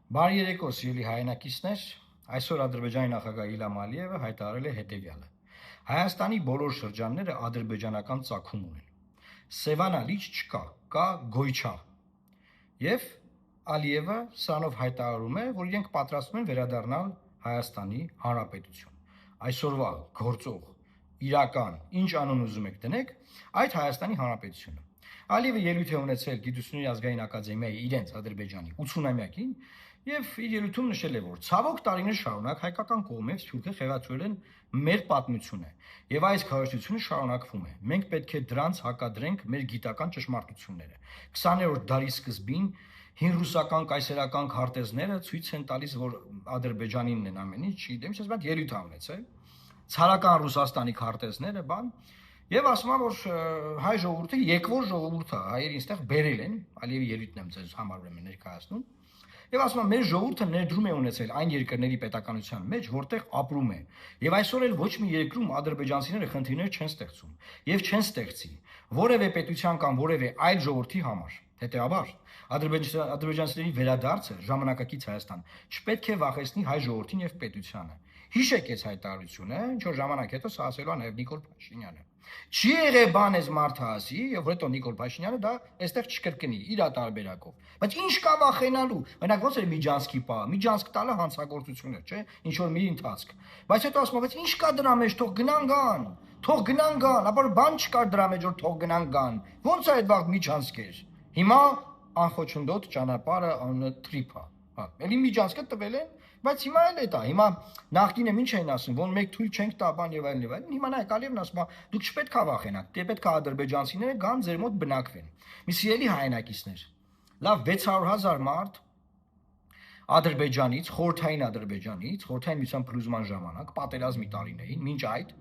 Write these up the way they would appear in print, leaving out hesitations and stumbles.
Բարի երեկո, սիրելի հայրենակիցներ, այսօր Ադրբեջանի նախագահ Իլհամ Ալիևը հայտարարել է հետևյալը. Հայաստանի բոլոր շրջանները ադրբեջանական ծագում ունեն։ Սևանա լիճ չկա, կա Գոյչա։ Եվ Ալիևը սրանով հայտարարում է, որ իրենք պատրաստվում են վերադառնալ Հայաստանի Հանրապետություն։ Այսօրվա գործող իրական ինչ անուն ուզում եք դնեք, այդ Հայաստանի Հանրապետությունը։ Ալիևը ելույթ է ունեցել Գիտությունների ազգային ակադեմիայի իրենց Ադրբեջանի 80-ամյակին եւ իր ելույթում նշել է, որ ցավոք տարիներ շարունակ հայկական կողմից Թուրքը խեղաթյուրել են մեր պատմությունը եւ այս քարոզությունը շարունակվում է։ Մենք պետք է դրանց հակադրենք մեր գիտական ճշմարտությունները։ 20-րդ դարի սկզբին հին ռուսական կայսերական քարտեզները ցույց են տալիս, որ Ադրբեջանինն են ամեն ինչ, չգիտեմ, ես բան ելույթ ա ունեցել։ Ցարական Ռուսաստանի քարտեզները բան եւ ասում եմ, որ հայ ժողովուրդը եկվոր ժողովուրդ է, հայերին այստեղ բերել են, Ալիևի ելույթն եմ ձեզ համար ուրեմն ներկայացնում։ Եվ ասում եմ, մեր ժողովուրդը ներդրում է ունեցել այն երկրների պետականության մեջ, որտեղ ապրում է։ Եվ այսօր էլ ոչ մի երկրում ադրբեջանցիները խնդիրներ չեն ստեղծում եւ չեն ստեղծի որևէ պետության կամ որևէ այլ ժողովրդի համար։ Հետեւաբար, ադրբեջանցիների վերադարձը ժամանակակից Հայաստան չպետք է վախեցնի հայ ժողովրդին եւ պետությանը։ Հիշեք այս հայտարարությունը, ինչ որ ժամանակ հետո սա ասելու է նաեւ Նիկոլ Փաշինյանը։ Չի եղել բան այս մարդը ասի, եւ հետո Նիկոլ Փաշինյանը դա այստեղ չկրկնի իր տարբերակով։ Բայց ինչ կա վախենալու։ Օրինակ ոնց էր Միջանցքի պահը, Միջանցք տալը հանցագործություն էր, չէ՞, ինչ որ մի ընթացք։ Բայց հետո ասում եմ, բայց ինչ կա դրա մեջ, թող գնան գան, թող գնան գան, ապա բան չկար դրա մեջ, որ թող գնան գան։ Ոնց է այդ վաղ Միջանցք էր։ Հիմա անխոչնդոտ ճանապարհը անունը Տրիփա։ Հա, ելի Միջանցքը տվել են, բայց հիմա էլ է դա։ Հիմա նախկինը ինչ էին ասում, որ մեկ թույլ չենք տա բան եւ այլն եւ այլն։ Հիմա նայեք Ալիևն ասում է, դուք չպետք է վախենաք, դե պետք է ադրբեջանցիները գան ձեր մոտ բնակվեն։ Մի սիրելի հայրենակիցներ, լավ 600,000 մարդ Ադրբեջանից, խորհրդային միության փլուզման ժամանակ, պատերազմի տարիներին, մինչ այդ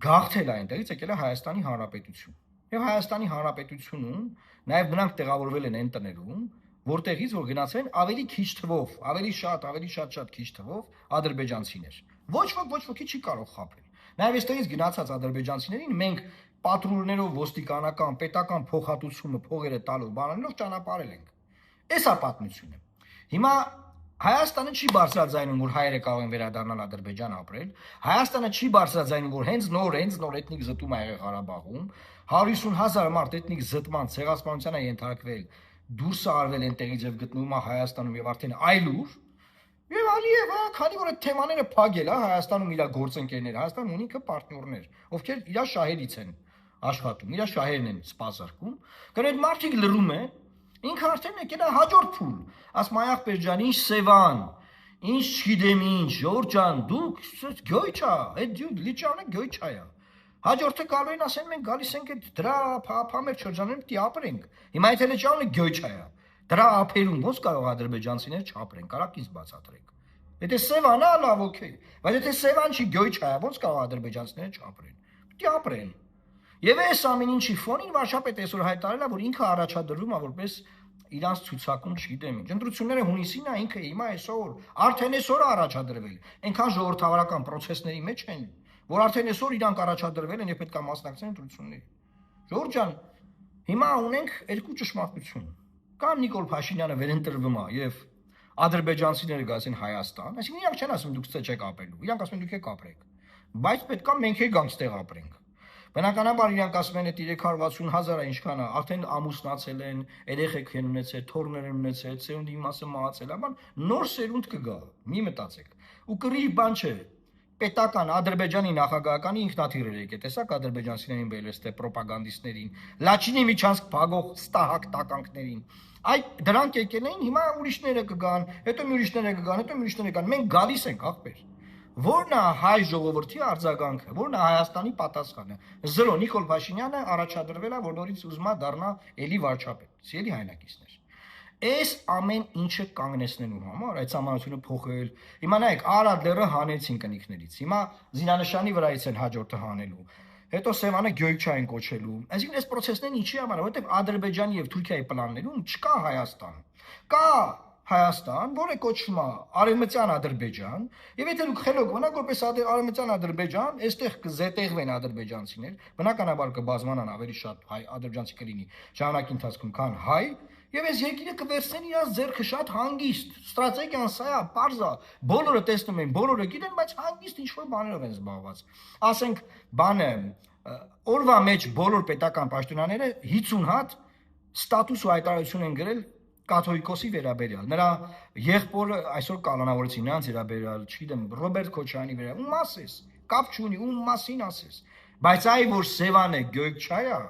գաղթել է այնտեղից եկել է Հայաստանի Հանրապետություն։ Եվ Հայաստանի Հանրապետությունում նաեւ նրանք տեղավորվել են այն տներում, որտեղից որ գնացել են ավելի քիչ թվով, ավելի շատ քիչ թվով ադրբեջանցիներ։ Ոչ ոքի չի կարող խաբել։ Նաեւ այստեղից գնացած ադրբեջանցիներին մենք պատրուլներով ոստիկանական, պետական փոխհատուցումը, փողերը տալով, բանալով ճանապարհել ենք։ Էս է պատմությունը։ Հիմա Հայաստանը չի բարձրաձայնում, որ հայերը կարող են վերադառնալ Ադրբեջան ապրել։ Հայաստանը չի բարձրաձայնում, որ հենց նոր էթնիկ զտում ա եղել Ղարաբաղում, 150,000 մարդ էթնիկ զտման, ցեղասպանության է ենթարկվել, դուրս է արվել այնտեղից եւ գտնվում է Հայաստանում եւ արդեն այլուր։ Եվ Ալիևը, քանի որ այդ թեմաները փակել է Հայաստանում իր գործընկերները, Հայաստանը ունի ինքը պարտներներ, ովքեր իր շահերից են աշխատում, իր շահերն են սպասարկում, գոնե այդ մարդիկ լռում են, ինքը արդեն եկել է հաջորդ փուլ, ասում այ ախպեր ջան, ինչ Սևան, ինչ չգիտեմ ինչ, Ժորժ ջան, դուք Գյոյչա, այդ դու լիճանը Գյոյչա է։ Հաջորդը գալու են ասեն մենք գալիս ենք այդ դրա փամեր շրջաններում պիտի ապրենք։ Հիմա այդ լճանը Գյոյչա է։ Դրա ափերում ոնց կարող ադրբեջանցիներ չապրեն, կարակ ինձ բացատրեք։ Եթե Սևանա լավ օքեյ, բայց եթե Սևան չի Գյոյչա է, ոնց կարող ադրբեջանցիները չապրեն։ Պիտի ապրեն։ Եվ այս ամեն ինչի ֆոնին վարչապետը այսօր հայտարարել է, որ ինքը առաջադրվում է որպես իրանց ցուցակում, չգիտեմ ինչ։ Ընտրությունները հունիսին է, ինքը հիմա այսօր, արդեն այսօր առաջադրվել։ Այնքան ժողովրդավարական process-ների մեջ են, որ արդեն այսօր իրանք առաջադրվել են եւ պետք է մասնակցեն ընտրությունների։ Ժորժ ջան, հիմա ունենք երկու ճշմարտություն։ Կամ Նիկոլ Փաշինյանը վերընտրվում է եւ ադրբեջանցիները գացին Հայաստան, այսինքն իրանք չեն ասում դուք ստե չեք ապրելու, իրանք ասում են դուք եք ապրեք։ Բայց պետք է մենք էլ գանք ստեղ ապրենք։ Բնականաբար իրանք ասում են այդ 360,000-ը ինչքան է, արդեն ամուսնացել են, երեխեք են ունեցել, թոռներ են ունեցել, սերունդի մասը մահացել, ապա նոր սերունդ կգա, մի մտածեք։ Ու կռիվ բան չէ։ Պետական Ադրբեջանի նախագահականի ինքնաթիռեր եկել, տեսակ ադրբեջանցիներին բերել էստե ռոպագանդիստներին, Լաչինի Միջանցք փագող ստահակ տականքներին։ Այդ դրանք եկել են, հիմա ուրիշները կգան, հետո մի ուրիշները կգան, հետո մի ուրիշները կգան։ Մենք գալիս ենք, ախպեր։ Որն է հայ ժողովրդի արձագանքը, որն է Հայաստանի պատասխանը։ Զրո Նիկոլ Փաշինյանը առաջադրվել է, որ նորից ուզում է դառնա էլի վարչապետ։ Սիրելի հայրենակիցներ, այս ամեն ինչը կանգնեցնելու համար այդ համանությունը փոխել։ Հիմա նայեք, Արադ լեռը հանեցին կնիկներից։ Հիմա զինանշանի վրայից են հաջորդը հանելու։ Հետո Սևանը Գյոյչա են կոչելու։ Այսինքն այս process-ն ինչի համար, որովհետև Ադրբեջանի եւ Թուրքիայի պլաններում չկա Հայաստան։ Կա Հայաստան, որը կոչվում է Արևմտյան Ադրբեջան, եւ եթե դուք խելոք մնաք որպես Արևմտյան Ադրբեջան, այստեղ կզետեղվեն ադրբեջանցիներ, բնականաբար կբազմանան ավելի շատ հայ ադրբեջանցի կլինի ժամանակի ընթացքում, քան հայ, Եվ այս երկիրը կվերցնեն իրաց ձեռքը շատ հանգիստ։ Ստրատեգիան սա է, պարզ է։ Բոլորը տեսնում են, բոլորը գիտեն, բայց հանգիստ ինչ-որ բաներով են զբաղված։ Ասենք, բանը օրվա մեջ բոլոր պետական պաշտոնյաները 50 հատ ստատուս ու հայտարարություն են գրել կաթոլիկոսի վերաբերյալ։ Նրա եղբորը այսօր կանոնավորեցին նրանց վերաբերյալ, չգիտեմ, Ռոբերտ Քոչարյանի վերաբերյալ։ Ում ասես, կապ չունի, ում մասին ասես։ Բայց այ որ Սևան է Գյոյքչայա,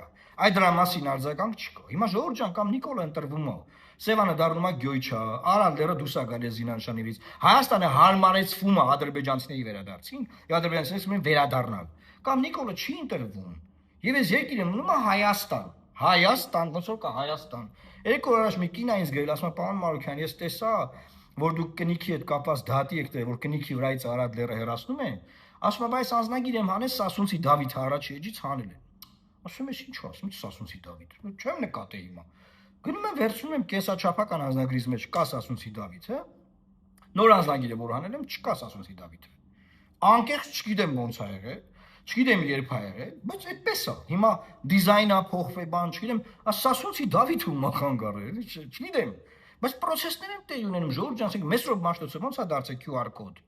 այդ դրա մասին արձագանք չկա։ Հիմա Ժողովուրդ ջան կամ Նիկոլը ընտրվում է, Սևանը դառնում է Գյոյչա, Արալդերը դուրս է գալիս Զինանշանիվից։ Հայաստանը հարմարեցվում է ադրբեջանցիների վերադարձին, եւ ադրբեջանցիները ասում են վերադառնալ։ Կամ Նիկոլը չի ընտրվում։ Եվ այս երկիրը մնում է Հայաստան։ Հայաստան, ոնց որ կա Հայաստան։ Երկու օր առաջ մի կին այնց գրել, ասում է պարոն Մարուքյան, ես տեսա, որ դուք կնիքի հետ կապված դատի եք դրել, որ կնիքի վրայից Արադլերը հեռացնում են։ Ասում է, բայց անձնագիր եմ հանել Սասունցի Դավիթը առաջի էջից հանել են։ Ասում ես ինչ ասում, ինչ Սասունցի Դավիթ։ Չեմ նկատել հիմա։ Գնում եմ վերցնում եմ կեսաչափական անձնագրից մեջ կա Սասունցի Դավիթը։ Նոր անձնագիրը որ հանել եմ չկա Սասունցի Դավիթը։ Անկեղծ չգիտեմ ոնց ա եղել, չգիտեմ երբ ա եղել, բայց այդպես է։ Հիմա դիզայնա փոխվե բան, չգիտեմ, Սասունցի Դավիթը ում ախան գարել, չգիտեմ։ Բայց process-ներ են տեղ ունենում, Ժողովուրդ ջան, ասենք Մեսրոպ Մաշտոցը ոնց է դարձել QR կոդ։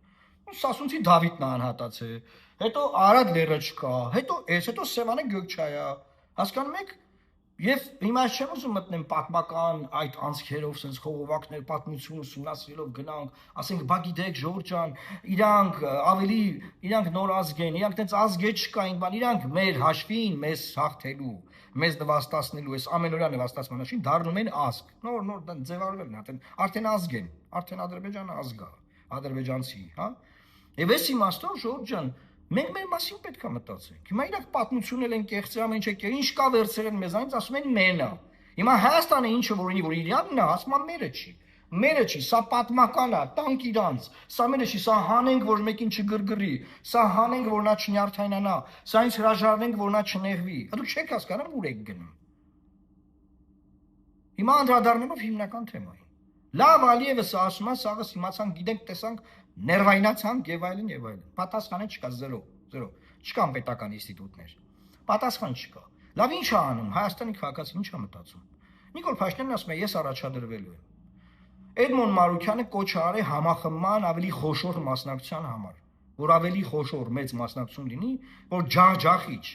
Սասունցի Դավիթն է անհատացել, հետո Արադ լերը չկա, հետո Սևանը Գյոքչայա, հասկանում եք։ Եվ հիմա չեմ ուզում մտնեմ պատմական այդ անցքերով, sense խողովակներ, պատմություն ուսումնասիրելով գնանք, ասենք, բա գիտեք, Ժողովուրդ ջան, իրանք նոր ազգ են, իրանք տենց ազգ չկային, բան, իրանք մեր հաշվին մեզ հաղթելու, մեզ նվաստացնելու, այս ամենօրյա նվաստացման հաշվին դառնում են ազգ։ Նոր ձևավորվել են, արդեն ազգ են, արդեն Ադրբեջանը ազգ է, ադրբեջանցի, հա։ Եվ այս իմաստով, Ժողովուրդ ջան, մենք մեր մասին պետք է մտածենք։ Հիմա իրանք պատմություն են կեղծել, ամեն ինչ է, ինչ կա վերցրել են մեզանից, ասում են մերն է։ Հիմա Հայաստանը ինչը որ իրանն է, ասում է մերը չի։ Մերը չի, սա պատմական է, տանք իրանց։ Սա մերը չի, սա հանենք, որ մեկին չգրգռի, սա հանենք, որ նա չնյարդայնանա, սա ինձ հրաժարվենք, որ նա չնեղվի։ Դուք չեք հասկանում ուր եք գնում։ Հիմա անդրադառնալով հիմնական թեմային։ Լավ Ալիևը սա ասում է, սաղս իմացանք, գիտենք, տեսանք, ներվայնացանք եւ այլն եւ այլն։ Պատասխանը չկա, 0, 0։ Չկան պետական ինստիտուտներ։ Պատասխան չկա։ Լավ ի՞նչ է անում Հայաստանի քաղաքացին, ի՞նչ է մտածում։ Նիկոլ Փաշինյանն ասում է, ես առաջադրվելու եմ։ Էդմոն Մարուքյանը կոչ արել համախմբման ավելի խոշոր մասնակցության համար, որ ավելի խոշոր մեծ մասնակցություն լինի, որ ջախջախիչ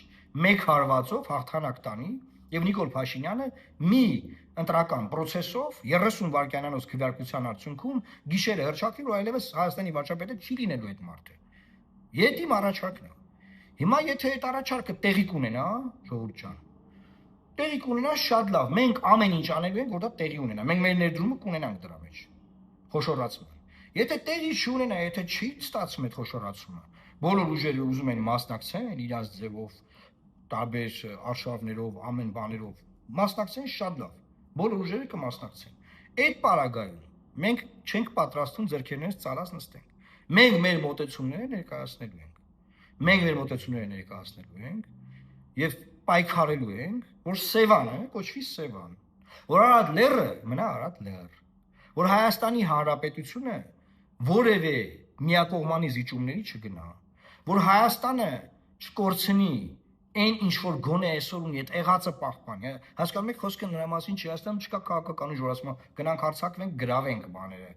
մեկ հարվածով հաղթանակ տանի եւ Նիկոլ Փաշինյանը մի ընտրական process-ով 30 վայրկյանանոց քվեարկության արդյունքում գիշերը հրճակվի, որ այլևս Հայաստանի վարչապետը չի լինելու այդ մարդը։ Իմ առաջարկն է։ Հիմա եթե այդ առաջարկը տեղի կունենա, Ժողովուրդ ջան, տեղի կունենա շատ լավ։ Մենք ամեն ինչ անելու ենք, որ դա տեղի ունենա։ Մենք մեր ներդրումը կունենանք դրա մեջ։ Խոշորացումը։ Եթե տեղի չունենա, եթե չի ստացվում այդ խոշորացումը, բոլոր ուժերը ուզում են մասնակցեն իրաց ձևով, տարբեր արշավներով, ամեն բաներով, մասնակցեն շատ լավ։ Բոլոր ուժերը կմասնակցեն։ Այդ պարագայում մենք չենք պատրաստվում ձեռքերներս ծալած նստենք։ Մենք մեր մոտեցումները ներկայացնելու ենք։ Մենք մեր մոտեցումները ներկայացնելու ենք եւ պայքարելու ենք, որ Սևանը կոչվի Սևան, որ Արադ լեռը մնա Արադ լեռ, որ Հայաստանի Հանրապետությունը որևէ միակողմանի զիջումների չգնա, որ Հայաստանը չկորցնի այն ինչ որ գոնե այսօր ունի, այդ եղածը պահպանի, հասկանում եք, խոսքը նրա մասին չի, Հայաստանում չկա քաղաքական ուժ, որ ասում է գնանք հարձակվենք, գրավենք բաները,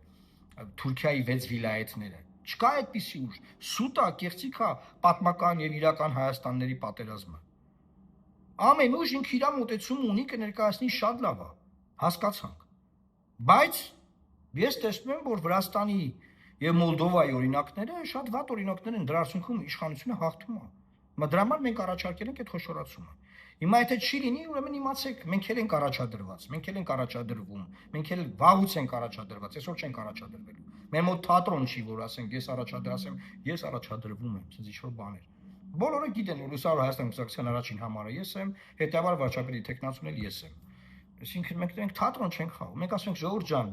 Թուրքիայի 6 վիլայեթները, չկա այդպիսի ուժ, սուտ է, կեղծիք է պատմական եւ իրական Հայաստանների պատերազմը։ Ամեն ուժ ինքը իր մոտեցում ունի, կներկայացնի շատ լավ է, հասկացանք։ Բայց ես տեսնում եմ, որ Վրաստանի եւ Մոլդովայի օրինակները շատ վատ օրինակներ են, դրա արդյունքում իշխանությունը հաղթում է։ Դրա համար մենք առաջարկել ենք այդ խոշորացումը։ Հիմա եթե չի լինի, ուրեմն իմացեք, մենք էլ ենք առաջադրված, մենք էլ ենք առաջադրվում, մենք էլ վաղուց ենք առաջադրված, այսօր չենք առաջադրվելու։ Մեր մոտ թատրոն չի, որ ասենք ես առաջադրասեմ, ես առաջադրվում եմ, ասես ինչ-որ բաներ։ Բոլորը գիտեն, որ Լուսավոր Հայաստան կուսակցության առաջին համարը ես եմ, հետեւաբար վարչապետի տեխնացուն էլ ես եմ։ Այսինքն մենք թատրոն չենք խաղում, մենք ասում ենք Ժողովուրդ ջան,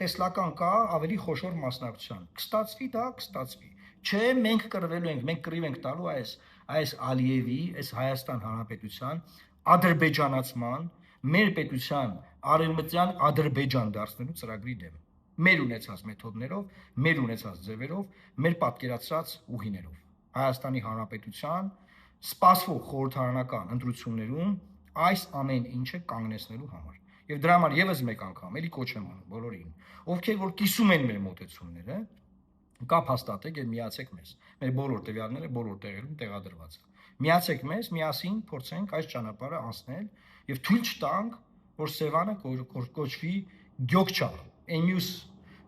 տեսլական կա ավելի խոշոր մասնակցության։ Կստացվի դա, կստացվի։ Չէ, մենք կռվելու ենք, մենք կռիվ ենք տալու այս Ալիևի, այս Հայաստան Հանրապետության ադրբեջանացման, մեր պետության արևմտյան Ադրբեջան դարձնելու ծրագրի դեմ։ Մեր ունեցած մեթոդներով, մեր ունեցած ձևերով, մեր պատկերացրած ուղիներով։ Հայաստանի Հանրապետության սպասվող խորհրդարանական ընտրություններում այս ամեն ինչը կանգնեցնելու համար։ Եվ դրա համար եւս մեկ անգամ էլի կոչ եմ անում բոլորին, ովքեր որ կիսում են մեր մոտեցումները, կապ հաստատեք եւ միացեք մեզ։ Մեր բոլոր տվյալները բոլոր տեղերում տեղադրված է։ Միացեք մեզ, միասին փորձենք այս ճանապարհը անցնել եւ թույլ չտանք, որ Սևանը կոչվի Գյոկչա։ Այն մյուս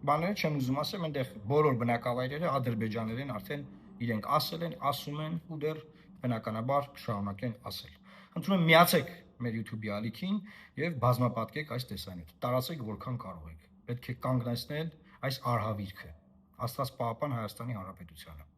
բաները չեմ ուզում ասեմ, այնտեղ բոլոր բնակավայրերը ադրբեջաներեն արդեն իրենք ասել են, ասում են ու դեռ բնականաբար կշարունակեն ասել։ Խնդրում եմ միացեք մեր YouTube-ի ալիքին եւ բազմապատկեք այս տեսանյութը։ Տարածեք որքան կարող եք։ Պետք է կանգնեցնել այս արհավիրքը։ Աստված պահապան Հայաստանի Հանրապետությանը։